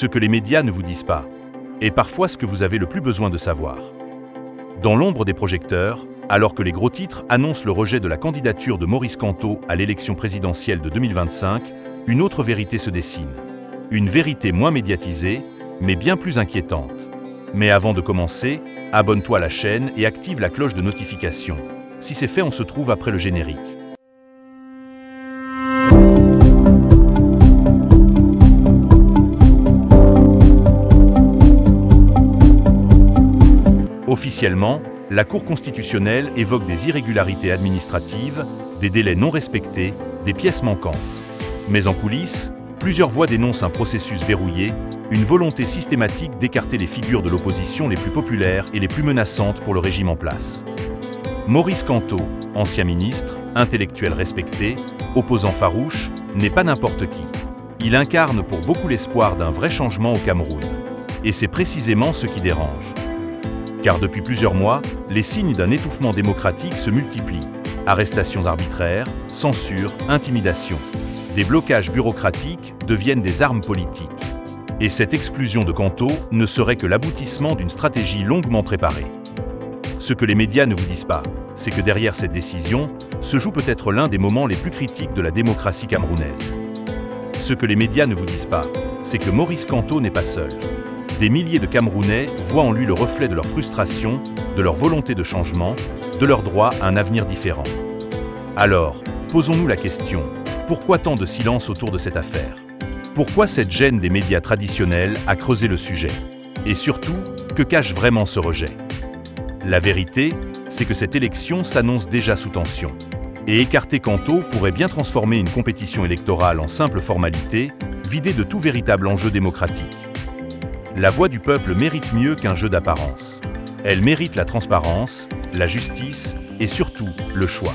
ce que les médias ne vous disent pas, est parfois ce que vous avez le plus besoin de savoir. Dans l'ombre des projecteurs, alors que les gros titres annoncent le rejet de la candidature de Maurice Kamto à l'élection présidentielle de 2025, une autre vérité se dessine. Une vérité moins médiatisée, mais bien plus inquiétante. Mais avant de commencer, abonne-toi à la chaîne et active la cloche de notification. Si c'est fait, on se trouve après le générique. Officiellement, la Cour constitutionnelle évoque des irrégularités administratives, des délais non respectés, des pièces manquantes. Mais en coulisses, plusieurs voix dénoncent un processus verrouillé, une volonté systématique d'écarter les figures de l'opposition les plus populaires et les plus menaçantes pour le régime en place. Maurice Kamto, ancien ministre, intellectuel respecté, opposant farouche, n'est pas n'importe qui. Il incarne pour beaucoup l'espoir d'un vrai changement au Cameroun. Et c'est précisément ce qui dérange. Car depuis plusieurs mois, les signes d'un étouffement démocratique se multiplient. Arrestations arbitraires, censure, intimidation. Des blocages bureaucratiques deviennent des armes politiques. Et cette exclusion de Kamto ne serait que l'aboutissement d'une stratégie longuement préparée. Ce que les médias ne vous disent pas, c'est que derrière cette décision se joue peut-être l'un des moments les plus critiques de la démocratie camerounaise. Ce que les médias ne vous disent pas, c'est que Maurice Kamto n'est pas seul. Des milliers de Camerounais voient en lui le reflet de leur frustration, de leur volonté de changement, de leur droit à un avenir différent. Alors, posons-nous la question, pourquoi tant de silence autour de cette affaire? Pourquoi cette gêne des médias traditionnels a creusé le sujet? Et surtout, que cache vraiment ce rejet? La vérité, c'est que cette élection s'annonce déjà sous tension. Et écarter Kamto pourrait bien transformer une compétition électorale en simple formalité, vidée de tout véritable enjeu démocratique. La voix du peuple mérite mieux qu'un jeu d'apparence. Elle mérite la transparence, la justice et surtout le choix.